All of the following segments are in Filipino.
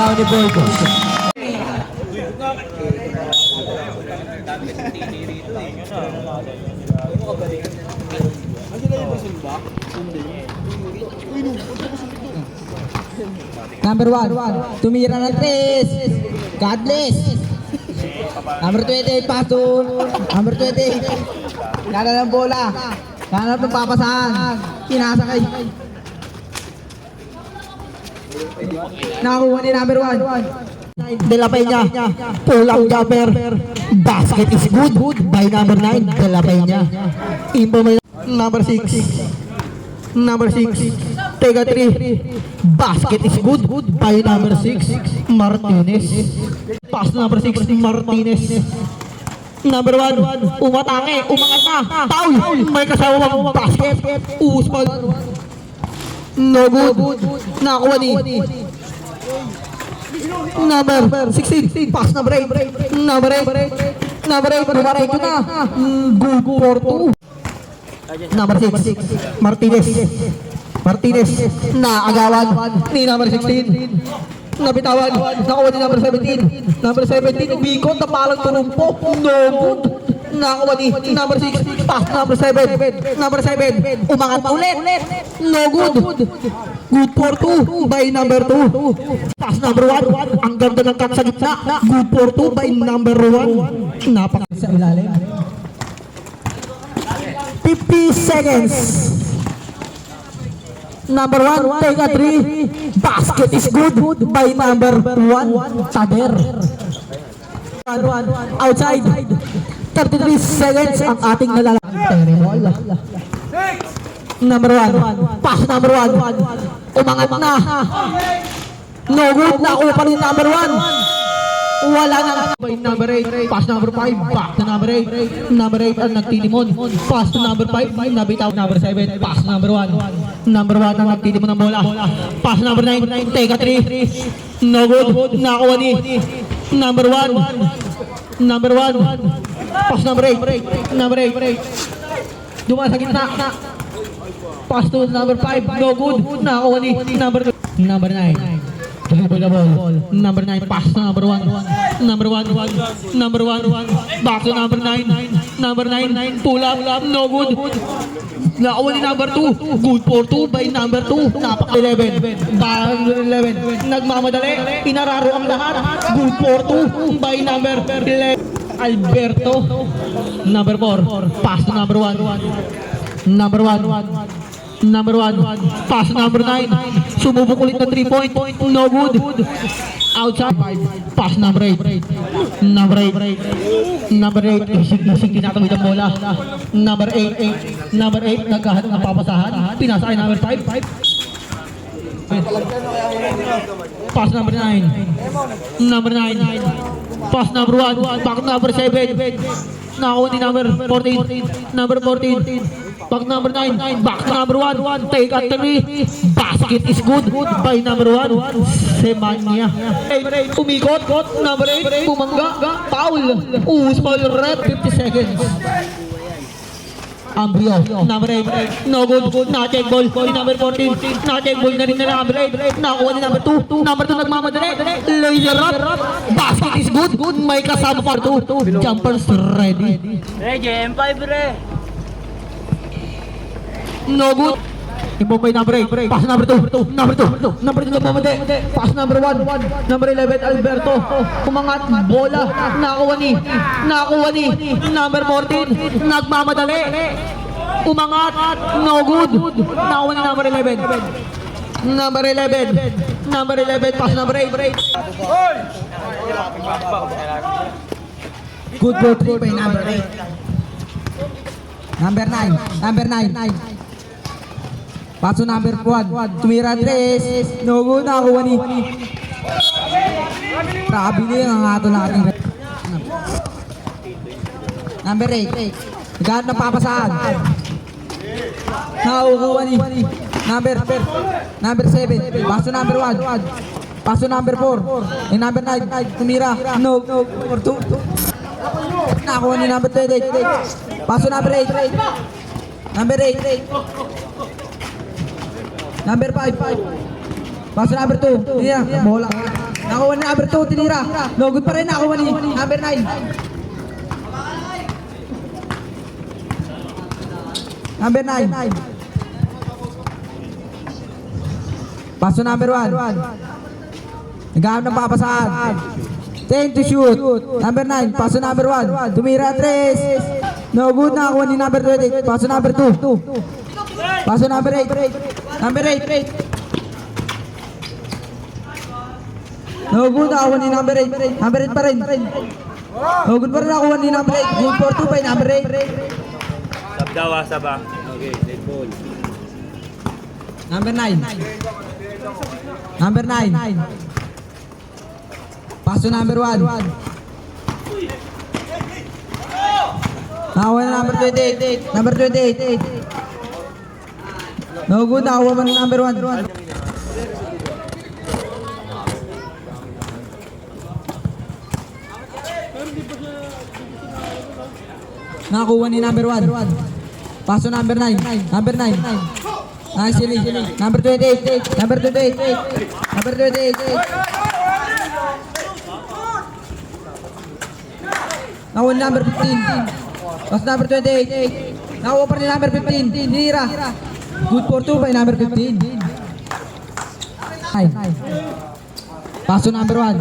Nagawa ni Boyko. Number 1, tumira ng 3. God bless. Number 28, Pastor. Number 28. Kala ng bola. Kala ng papasahan. Kinasakay. Nakakuha ni number 1. De La Peña. Pull up jumper. Basket is good by number 9. De La Peña. Number 6. Number 6. Tega 3. Basket is good by number 6. Martinez. Pass number 6. Martinez. Number 1. Umatake. Umangat na. Foul. May kasawang basket. Usman. No good. Nakakuha ni number 16. Pass number 8. Number 8. Number 8. Number 8 na. Good for 2. Number 6. Martinez. Martinez na agawan ni number 16. Nabitawan. Nakuha ni number 17. Number 17. Bikot na parang turumpo. No good. Nakuha ni number 6. Pass number 7. Number 7. Umangat ulit. No good. Good for 2 by number 2. Pass number 1. Ang ganda ng cut sa gitna. Good for 2 by number 1. Napak sa ilalim. 50 seconds. Number 1, take a 3. Basket is good by number 1. Tader. Outside. 33 seconds ang ating nalalaki. Number 1. Pass number 1. Umangat na. No good. Nakuha pa rin number 1. Wala na. Number 8. Pass number 5. Back to number 8. Number 8 ang nagtilimon. Pass to number 5. Nabitaw. Number 7. Pass number 1. Number 1 ang nagtilimon ng bola. Pass number 9. Take a 3. No good. Nakuha ni number 1. Number 1. Pass number 8. Number 8. Dumaan sa gitna. Pass to number 5. No good. Nakuha ni number 9. Dribble the ball. Number 9. Pass to number 1. Number 1. Number 1. Back to number 9. Number 9. Pull up. No good. Nakuha ni number 2. Good for 2 by number 2. Napak 11. Bang 11. Nagmamadali. Inararo ang lahat. Good for 2 by number 11. Alberto. Number 4. Pass to number 1. Number 1. Number 1. Pass to number 9. Sumubok ulit na 3-point. No good. Outside. Pass number 8. Number 8. Number 8. Nasing tinatawid ang bola. Number 8. Number 8. Nagkahat ng papasahan. Pinasa ay number 5. Pass number 9. Number 9. Pass number 1. Back number 7. Nakuha ni number 14. Number 14. Back number 9. Back number 1. Take a 3. Basket is good by number 1. Semanya. Umikot. Number 8. Bumangga. Foul. Foul red. 50 seconds. Ambrio. Number 8. No good. Na-check ball. Number 14. Na-check ball na rin na number 8. Nakuha ni number 2. Number 2 nagmamadali. Laser up. Basket is good. May kasama par 2. Jumpers ready. Ready, M5 re. No good. Imbobay number 8. Pass number 2. Number 2. Number 2 nagmamadali. Pass number 1. Number 11 Alberto. Umangat bola. Nakuha ni number 14. Nagmamadali. Umangat. No good. Nakuha ni number 11. Number 11. Number 11. Pass number 8. Good for 3 by number 8. Number 9. Number 9. Paso number 1. Tumira 3. No good. Nakuha ni. Grabe ang ato natin. Number 8. Nagkaroon ng papasahan. Nakukuha ni. Number 7. Paso number 1. Paso number 4. Number 9. Tumira. No. Number 2. Nakuha ni number 28. Paso number 8. Number 8. Number 5. Paso number 2. Bola. Nakuha ni number 2, tinira. No good pa rin, nakuha ni number 9. Number 9. Paso number 1. Naghahanap ng papasaan. 10 to shoot. Number 9. Paso number 1. Tumira 3. No good, nakakuha ni number 20. Paso number 2. Paso number 8. Number 8. No good, nakakuha ni number 8. Number 8 pa rin. No good pa rin, nakakuha ni number 8. Good for 2 by number 8. Sabdawa, saba. Okay, dead ball. Number 9. Number 9. Paso number 1. Nakakuha na number 28. Number 28. No good, nakakuha man number 1. Nakakuha ni number 1. Paso number 9. Number 9. Actually, number 28. Number 28. Number 28. Nakakuha ni number 15. Paso number 28. Nakakuha pa rin number 15. Tinira. Good for 2 by number 15. Ay. Paso number 1.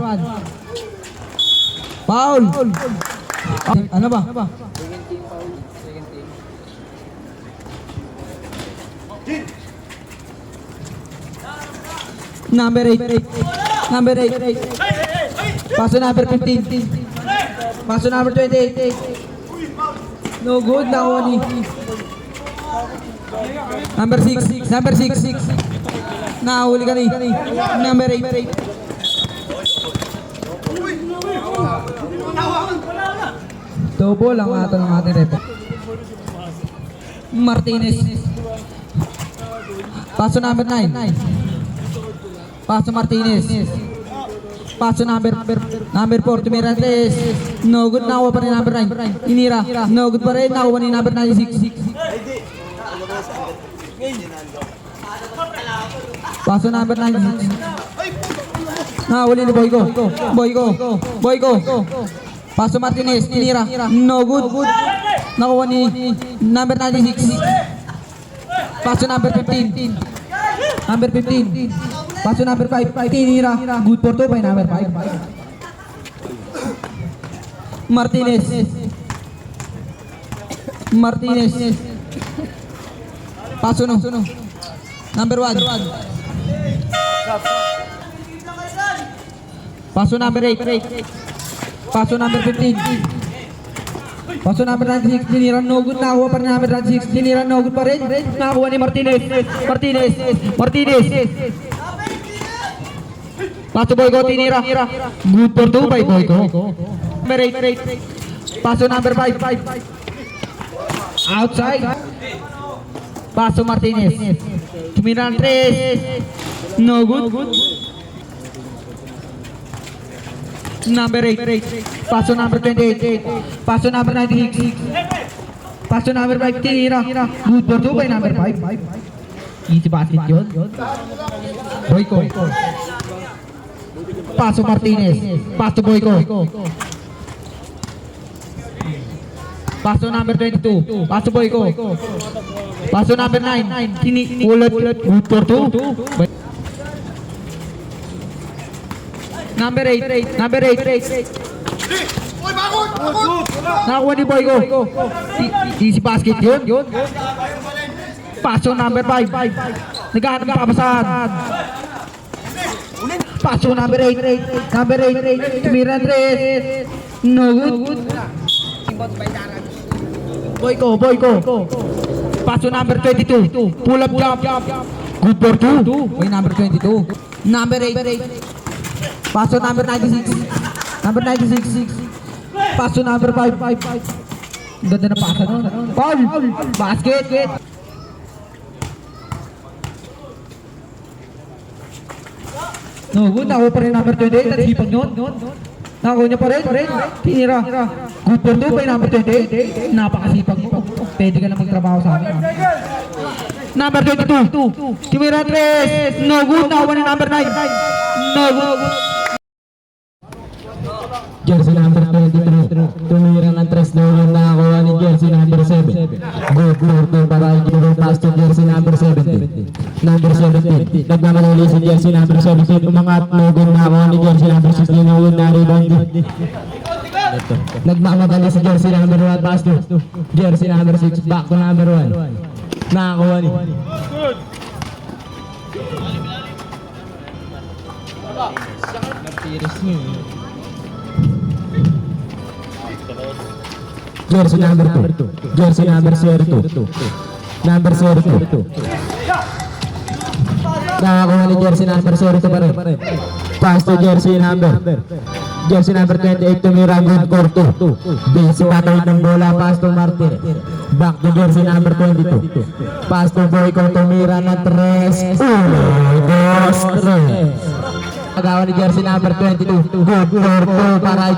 Foul. Ano ba? Number 8. Number 8. Paso number 15. Paso number 28. No good, nakuha ni number 6. Number 6. Nahuli ka ni number 8. Double ang ato ng ating rep. Martinez. Paso number 9. Paso Martinez. Paso number 4 tumira 3. No good, nakuha pa rin number 9. Inira. No good pa rin, nakuha ni number 96. Paso number 96. Nahuli ni Boyko. Paso Martinez, tinira. No good. Nakuha ni number 96. Paso number 15. Number 15. Paso number 5. Tinira. Good for 2 by number 5. Martinez. Paso no. Number 1. Paso number 8. Paso number 15. Paso number 96. Tinira. No good. Nakuha pa rin number 96. Tinira. No good pa rin. Nakuha ni Martinez. Paso Boyko, tinira. Good for 2 by Boyko. Number 8. Paso number 5. Outside. Paso Martinez. Tumira 3. No good. Number 8. Paso number 28. Paso number 96. Paso number 5. Tinira. Good for 2 by number 5. Easy basket yun. Boyko. Paso Martinez. Paso Boyko. Paso number 22. Paso Boyko. Paso number 9. Ulit. Good for 2. Number 8. Nakakuha ni Boyko. Easy basket yun. Paso number 5. Naghahanap ng papasahan. Paso number 8. Tumira 3. No good. Boyko. Paso number 22. Pull up jump. Good for 2. By number 22. Number 8. Paso number 96. Paso number 5. Ganda na pasa nun. Foul. Basket. No good. Nakuha pa rin number 28. At hipag yun. Nakuha niya pa rin. Tinira. Good for 2 by number 28. Napakasipag mo. Pwede ka na magtrabaho sa amin. Number 22. Tumira 3. No good. Nakuha ni number 9. No good. jersey number 23. Tumira ng 3 logo na nakakuha ni jersey number 7. Good to para yung pass to jersey number 17. Number 17. Nagmamadali si jersey number 17. Umangat logo na nakakuha ni jersey number 16. Logo na rebound. Nagmamadali si jersey number 1 pass to jersey number 6. Back to number 1. Nakakuha ni jersey number 2. Jersey number 02. Number 02. Nakakuha ni jersey number 02 pa rin. Pass to jersey number 28 tumira good score 2. Basic patawid ng bola. Pass to Martin. Back to jersey number 22. Pass to Boyko tumira ng 3. 3. Nakakuha ni jersey number 22. Good score 2 para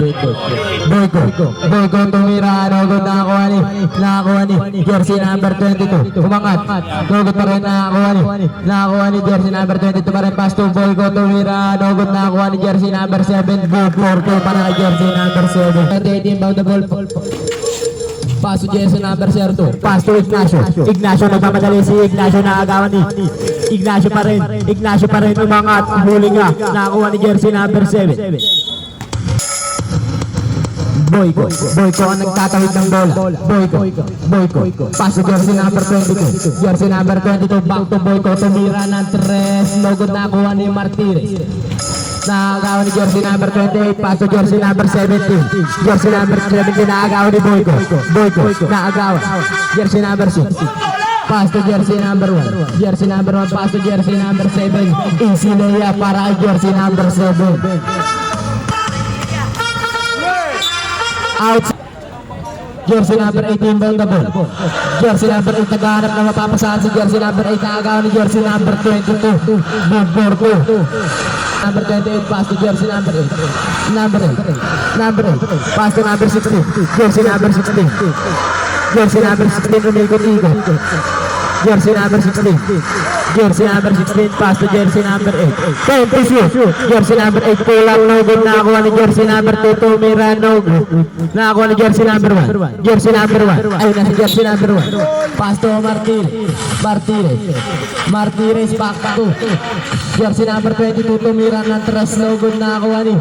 Boyko tumira, nagod nakakuha ni jersey number 22. Umangat, nagod pa rin nakakuha ni jersey number 22 pa rin. Pass to Boyko tumira, nagod nakakuha ni jersey number 7. Good for 2 para kay jersey number 7. 18 bound the ball. Pass to jersey number 02. Pass to Ignacio nagmamadali si Ignacio, nakagawan ni Ignacio pa rin umangat, huli nga, nakakuha ni jersey number 7. Boyko ang nagtatawid ng bola. Boyko. Pass to jersey number 22. Jersey number 22. Back to Boyko. Tumira ng 3. Logod nakuha ni Martinez. Nakagawa ni jersey number 28. Pass to jersey number 17. Jersey number 17. Nakagawa ni Boyko. Nakagawa. Jersey number 6. Pass to jersey number 1. Jersey number 1. Pass to jersey number 7. Easy layup para jersey number 7. Out. Jersey number 18 bound the ball. Jersey number 8 naghahanap na mapapasahan si jersey number 8. Nakagawa ni jersey number 22. Number 2. Number 28 pass to jersey number 8. Number 8. Pass to number 16. Jersey number 16. Jersey number 16 umikot-ikot. Jersey number 16. Jersey number 16 pass to jersey number 8. Jersey number 8 pull up, no good. Nakakuha ni jersey number 2. Tumira, no good. Nakakuha ni jersey number 1. Jersey number 1. Ayun na si jersey number 1. Pass to Martinez back to jersey number 22. Tumira ng 3. No good. Nakakuha ni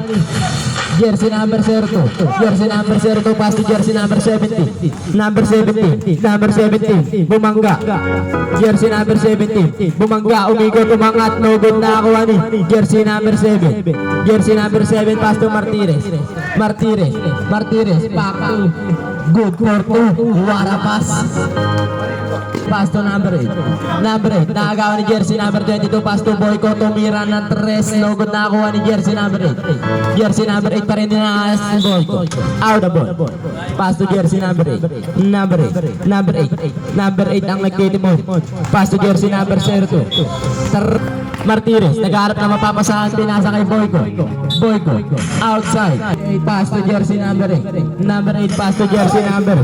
jersey number 02. Jersey number 02 pass to jersey number 17. Number 17. Bumangga. Jersey number 17. Bumangga, umikot, umangat, no good. Nakakuha ni jersey number 7. Jersey number 7 pass to Martinez. Back to good for 2. Wara pass. Pass to number 8. Nakagawa ni jersey number 22. Pass to Boyko. Tumira ng 3. No good. Nakakuha ni jersey number 8. Jersey number 8 pa rin ninaas ni Boyko. Out the ball. Pass to jersey number 8. Number 8 ang nagtitimon. Pass to jersey number 02. Martinez, nagharap na mapapasahan, pinasa kay Boyko. Outside. Pass to jersey number 8. Number 8 pass to jersey number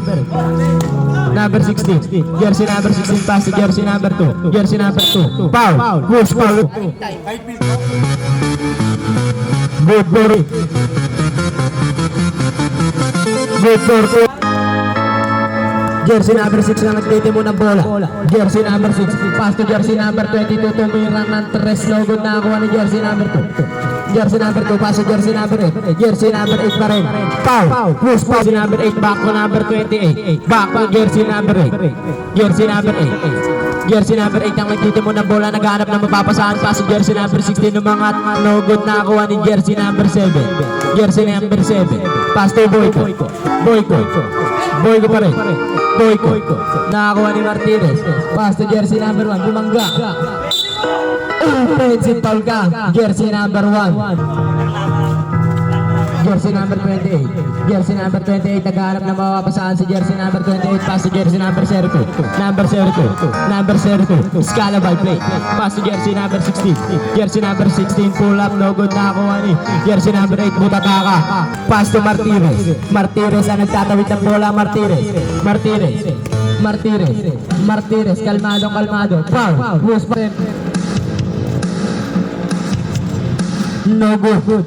16. Jersey number 16 pass to jersey number 2. Jersey number 2. Foul. Push foul. Good for jersey number 6 na nagtitimo ng bola. Jersey number 6. Pass to jersey number 22. Tumira ng 3. No good. Nakakuha ni jersey number 2. Jersey number 2. Pass to jersey number 8. Jersey number 8 pa rin. Foul. Push foul. Jersey number 8. Back to number 28. Back to jersey number 8. Jersey number 8. Jersey number 8 ang nagtitimo ng bola. Naghahanap na mapapasahan. Pass to jersey number 16. Umangat. No good. Nakakuha ni jersey number 7. Jersey number 7. Pass to Boyko. Boyko pa rin. Nakakuha ni Martinez. Pass to jersey number 1. Bumangga. Offensive foul ka. Jersey number 1. Jersey number 28. Jersey number 28. Naghahanap na mapapasahan si jersey number 28. Pass to jersey number 02. Number 02. Scala by play. Pass to jersey number 16. Jersey number 16. Pull up. No good. Nakakuha ni jersey number 8. Butataka. Pass to Martinez. Martinez ang nagtatawid ng bola. Martinez. Kalmado. Foul. Push pa rin. No good.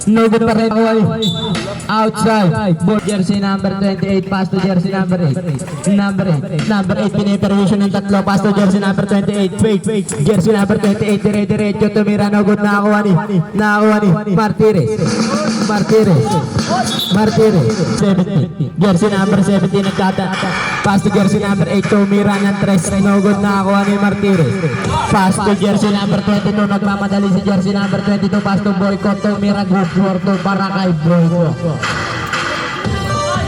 No good pa rin ako ay outside. Ball jersey number 28, pass to jersey number 8. Number 8, pinipermission ng tatlo, pass to jersey number 28. Wait. Jersey number 28, dire-diretso, tumira, no good, nakakuha ni Martires. 17. Jersey number 17, nagtata. Pass to jersey number 8, tumira ng 3, no good, nakakuha ni Martires. Pass to jersey number 22, nagmamadali si jersey number 22, pass to Boycott, tumira, good for to para kay Boycott.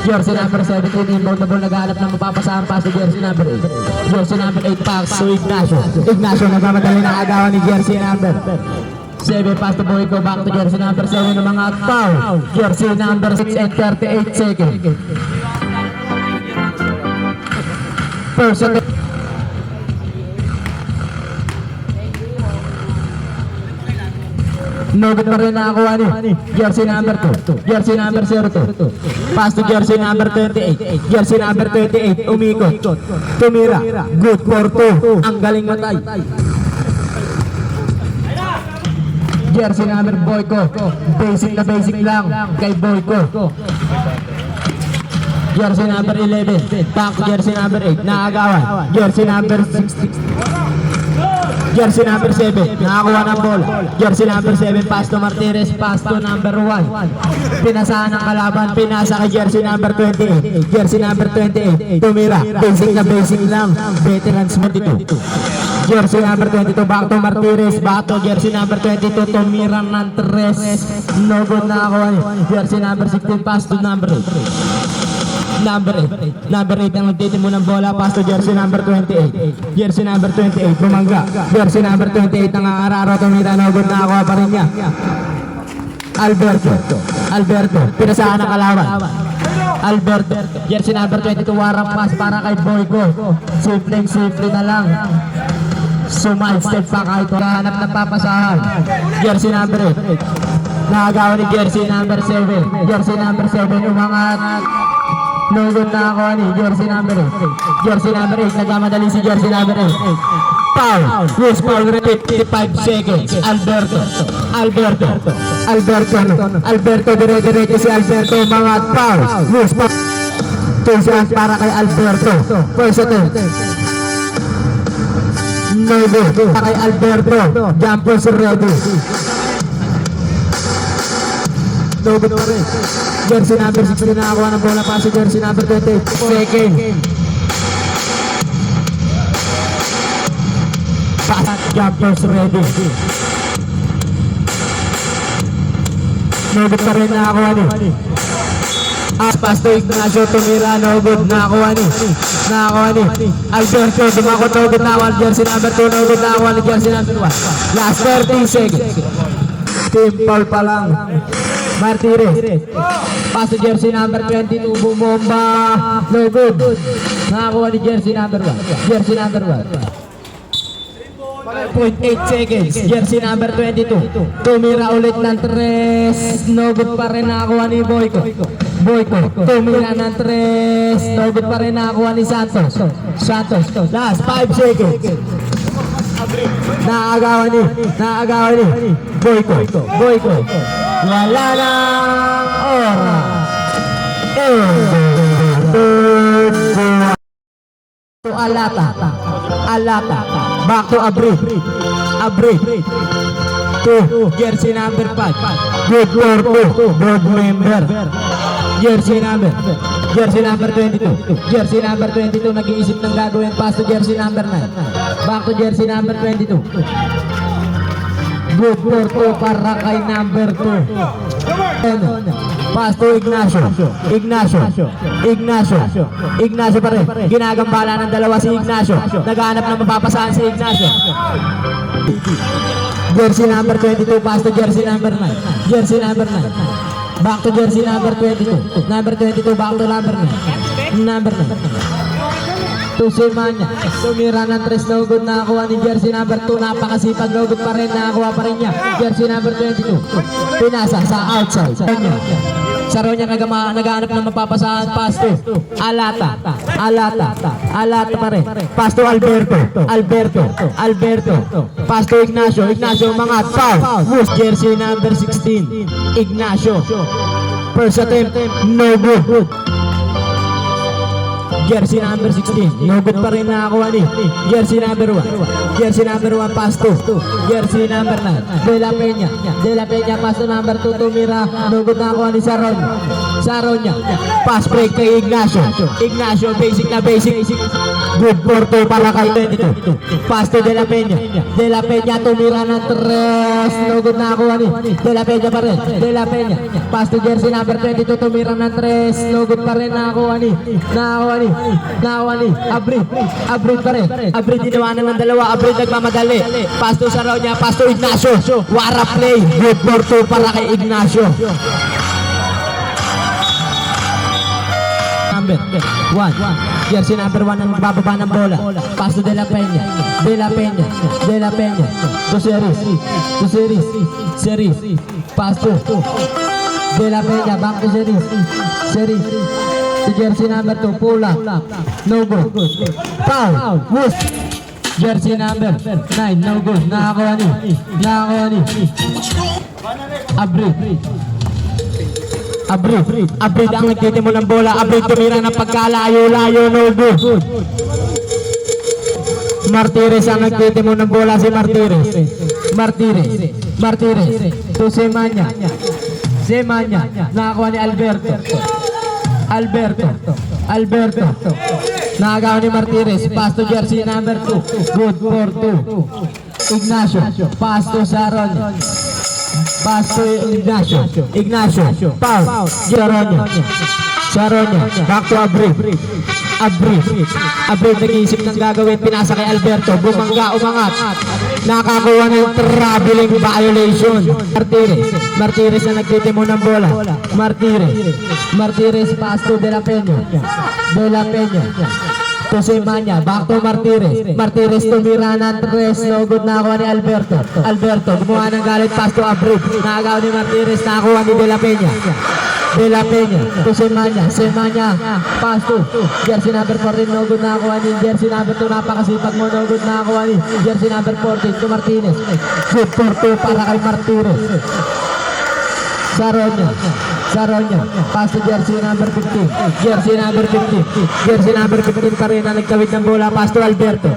Jersey number 17, inbound na ball, naghahanap ng mapapasahan, pass to jersey number 8. Jersey number 8, pass to Ignacio, nagmamadali na agawan ni jersey number 7, pass to Boyko, back to jersey number 7 ng mga foul. Jersey number 6 and 38 seconds. Person. No good pa rin nakakuha ni jersey number 2. Jersey number 02. Pass to jersey number 28. Jersey number 28, umikot. Tumira. Good for 2. Ang galing matay. Jersey number Boyko. Basic na basic lang kay Boyko. Jersey number 11. Back to jersey number 8. Naagawan. Jersey number 16. Jersey number 7, nakakuha ng bola. Jersey number 7, pass to Martires, pass to number 1. Pinasahan ng kalaban, pinasa kay jersey number 28. Jersey number 28, tumira. Basic na basic lang. Veterans mo dito. Jersey number 22, back to Martires, back to jersey number 22, tumira ng 3. No good, nakakuha ni jersey number 16, pass to number 8. Number 8 ang nagtitimo ng bola, pass to jersey number 28. Jersey number 28, bumangga. Jersey number 28 ang araro, tumira, no good, nakakuha pa rin niya. Alberto, pinasahan ng kalaban. Alberto, jersey number 22, warang pass para kay Boyko. Simple na lang. Sumide step pa kahit hanap ng papasahan. Jersey number 8, nakagawa ni jersey number 7. Jersey number 7, umangat. No good, nakakuha ni jersey number 8. Jersey number 8, nagmamadali si jersey number 8. Foul. Yes, foul. 55 seconds. Alberto, dire-diretso si Alberto, mga foul. Yes, foul. 2 shots para kay Alberto. First attempt. No good. Para kay Alberto. Jumpers ready. No good pa rin. Jersey number 16, nakakuha ng bola, pass to jersey number 20. Second. Pass, jumpers ready. No good pa rin, nakakuha ni. Pass to Ignacio, tumira, no good, nakakuha ni. Alberto, dumakot, no good, nakakuha ni jersey number 2, no good, nakakuha ni jersey number 1. Last 30 seconds. Team foul pa lang. Martires, pass to jersey number 22, bumomba, no good. Nakakuha ni jersey number 1. Jersey number 1. 0.8 seconds. Jersey number 22. Tumira ulit ng 3. No good pa rin, nakakuha ni Boyko. Tumira ng 3. No good pa rin, nakakuha ni Santos. Last 5 seconds. Naagawan ni Boyko. Wala lang oras. To Alata. Back to Abri. To jersey number 5. Good for 2. Board member. Jersey number 22. Jersey number 22, nag-iisip ng gagawin, pass to jersey number 9. Back to jersey number 22. Good for 2 para kay number 2. Pass to Ignacio pa rin. Ginagambala ng dalawa si Ignacio. Naghahanap ng mapapasahan si Ignacio. Jersey number 22, pass to jersey number 9. Back to jersey number 22. Number 22, back to number 9. To Simanya, tumira ng 3, no good, nakakuha ni jersey number 2, napakasipag, no good pa rin, nakakuha pa rin niya. Jersey number 22, pinasa sa outside. Saronya nagaanap ng mapapasahan. Pasto. Alata pa rin. Pasto Alberto. Pasto Ignacio umangat. Foul. Moose. Jersey number 16. Ignacio. First attempt, no good. Jersey number 16, no good pa rin nakakuha ni Jersey number 1. Jersey number 1, Pasto. Jersey number 9, De La Peña, Pasto number 2, tumira. No good nakakuha ni Saronya. Pass break kay Ignacio, basic na basic. Good for 2 para kay 22. Pasto De La Peña, tumira ng 3. No good nakakuha ni De La Peña pa rin. De La Peña, Pasto Jersey number 22, tumira ng 3. No good pa rin nakakuha ni Abrid pa rin. Abrid dinawanan ng dalawa. Abrid nagmamadali. Pasto Saronya, Pasto Ignacio. Wara play. Good for 2 para kay Ignacio. Number 1. Jersey number 1 ang magbababa ng bola. Pasto De La Peña. To Series. Pasto. De La Peña, back to Series. Si Jersey number 2, pull up. No good. Foul. Whoos. Jersey number 9, no good. Nakakuha ni. Abrid ang nagtitimo ng bola. Abrid tumira ng pagkalayo-layo. No good. Martires ang nagtitimo ng bola. Si Martires. To Semanya. Nakakuha ni Alberto. Nakagawa ni Martires. Pasto Jersey number 2. Good for 2. Ignacio. Pasto Saronya. Ignacio. Foul. Saronya. Back to Abrid nag-iisip ng gagawin. Pinasa kay Alberto. Umangat. Nakakuha ng traveling violation. Martires na nagtitimo ng bola. Martires, Pasto De La Peña. To Semanya, back to Martires tumira ng 3. No good, nakakuha ni Alberto, gumawa ng galit. Pasto Abrid. Nakagawa ni Martires. Nakakuha ni De La Peña. To Semanya. Pasto. Jersey number 14. No good, nakakuha ni Jersey number 2. Napakasipag mo. No good, nakakuha ni Jersey number 14. To Martinez. Good for 2 para kay Martires. Saronya. Pasto Jersey number 15. Jersey number 15 pa rin na nagkawit ng bola. Pasto Alberto,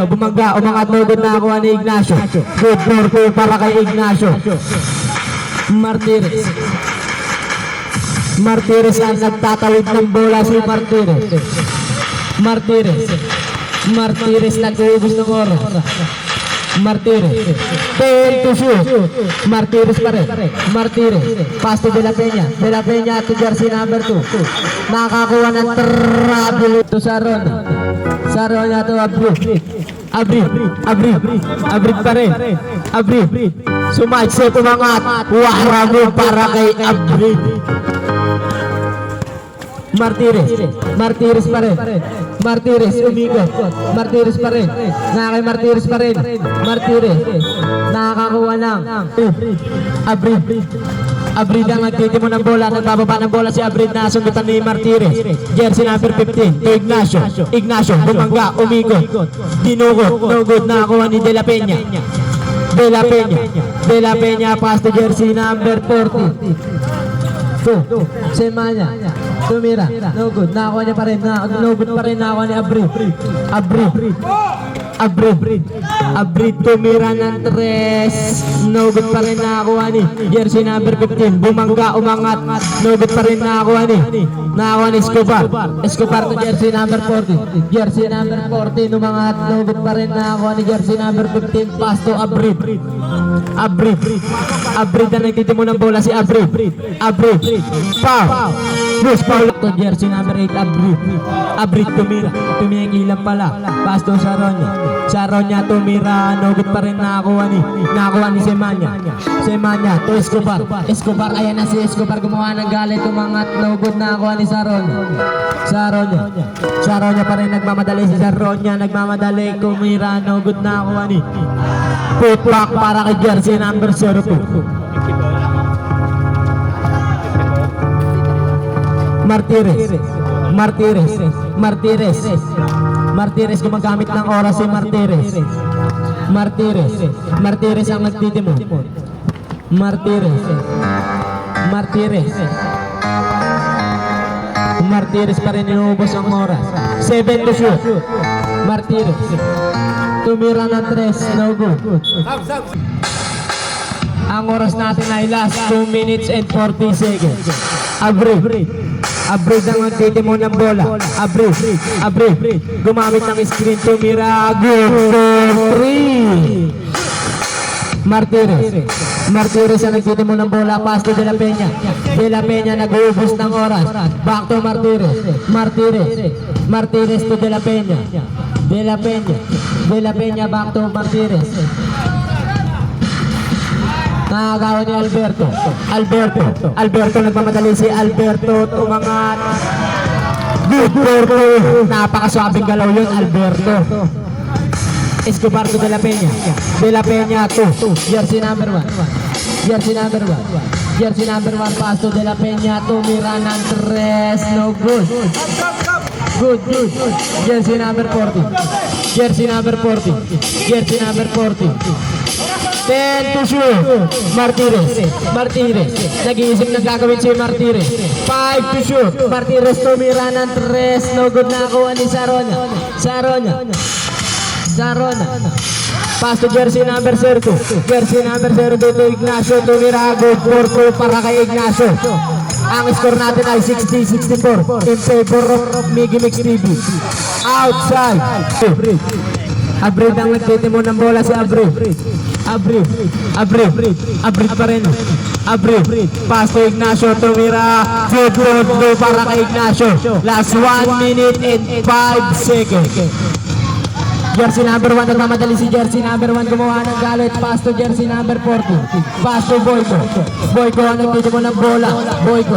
umangat. No good, nakakuha ni Ignacio. Good for 2 para kay Ignacio. Martires ang nagtatawid ng bola. Si Martires nag-uubos ng oras. Martires. 10 to shoot. Martires pa rin. Pasto De La Peña to Jersey number 2. Nakakuha ng travel to Saronya to Abrid pa rin. Sumadsip umangat. Wahrago para kay Abrid. Martires pa rin. Umikot. Martires pa rin. Nakakakuha ng Abrid ang nagtitimo ng bola. Nagbababa ng bola si Abrid na sundutan ni Martires. Jersey number 15 to Ignacio. Bumangga, umikot. Dinukot. No good, nakakuha ni De La Peña. Pasto Jersey number 40. Semanya. Tumira. No good. Nakakuha niya pa rin. No good pa rin. Nakakuha ni Abrid tumira ng 3. No good pa rin. Nakakuha ni Jersey number 15. Bumangga, umangat. No good pa rin. Nakakuha ni Escobar to Jersey number 40. Jersey number 40 umangat. No good pa rin. Nakakuha ni Jersey number 15. Pasto Abrid ang nagtitimo ng bola. Si Abrid. Foul. Loose foul to Jersey number 8. Abrid tumira ang ilang pala. Pasto Saronya tumira. No good pa rin. Nakakuha ni Semanya to Escobar. Ayan na si Escobar, gumawa ng galit. Umangat. No good, nakakuha ni Saronya pa rin. Nagmamadali si Saronya. Kumira. No good, nakakuha ni putback para kay Jersey number 02. Martires gumagamit ng oras si Martires ang nagtitimon. Martires pa rin inuubos ang oras. 7 to shoot. Martires tumira ng 3, no good. Ang oras natin ay last 2 minutes and 40 seconds. Abril ang nagtitimon ng bola. Abril gumamit ng screen, tumira, good for 3. Martires ang nagtitimon ng bola, pass to De La Peña. De La Peña nag-uubos ng oras. Back to Martires to De La Peña. De La Peña back to Martires. Nakagawa ni Alberto nagmamadali si Alberto, tumangat. Good for 2. Napakaswabing galaw yun, Alberto. Escobar to De La Peña 2, jersey number 1, pass to De La Peña, tumira ng 3, no good. Jersey number 40, 10 to shoot. Martires nag-iisip na gagawin si Martires. 5 to shoot. Martires tumira ng 3, no good, nakuha ni Sarona. Pass to jersey number 02 to Ignacio, tumira, good for 2 para kay Ignacio. Ang score natin ay 60-64 in favor of Miggy Mix TV. Outside. Abril ang nagtitimon ng bola si Abril pa rin. Pass to Ignacio, tumira, good for 2 para kay Ignacio. Last 1 minute and 5 seconds. Jersey number 1 nagmamadali si jersey number 1, gumawa ng galit. Pass to jersey number 40. Pass to Boyko ang nagtitimon ng bola. Boyko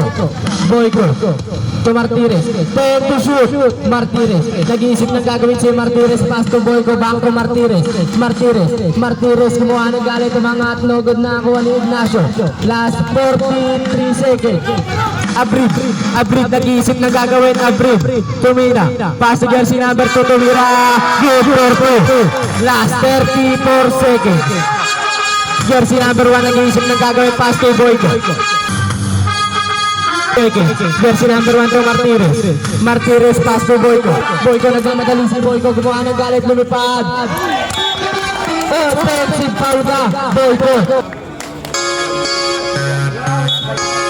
to Martires. 10 to shoot. Martires nag-iisip ng gagawin si Martires. Pass to Boyko, back to Martires gumawa ng galit. Umangat, no good, nakakuha ni Ignacio. Last 43 seconds. Abril nag-iisip ng gagawin. Abril tumira, pass to jersey number 2, tumira, good for 2. Last 34 seconds. Jersey number 1 nag-iisip ng gagawin, pass to Boyko. Jersey number 1 to Martires, pass to Boyko nagmamadali si Boyko, gumawa ng galit, lumipad. Offensive foul ka, Boyko.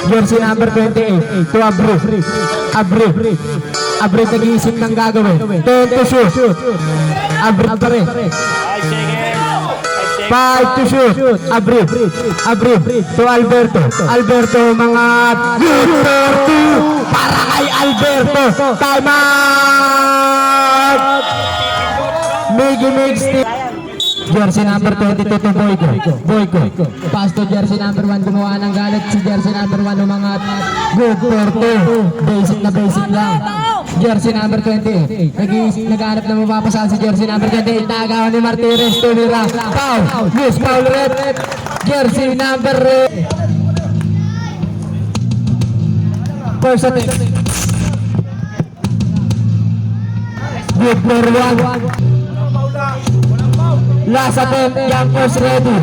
Jersey number 28 to Abril nag-iisip ng gagawin. 10 to shoot. Abril pa rin. 5 to shoot. Abril to Alberto umangat, good for 2 para kay Alberto. Time out. Miggy Mix TV. Jersey number 22 to Boyko. Pass to jersey number 1, gumawa ng galit si jersey number 1, umangat, good for 2. Basic lang. Jersey number 28 nag-aanap na mapapasahan si jersey number 28. Nagawa ni Martires, tumira, foul, loose foul, red. Jersey number 8. First attempt. Good for 1. Last attempt, Youngers ready.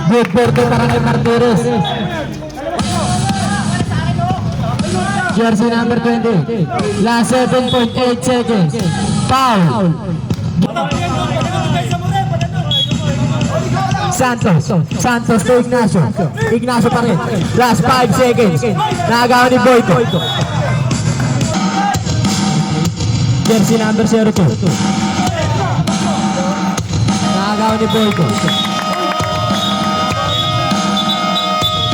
Good for 2 para kay Martires. Jersey number 20. Last 7.8 seconds. Foul. Santos to Ignacio pa rin. Last 5 seconds. Nakagawa ni Boyko. Jersey number 02. Nakagawa ni Boyko.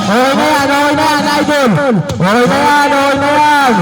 Okay na yan, idol. Okay na yan.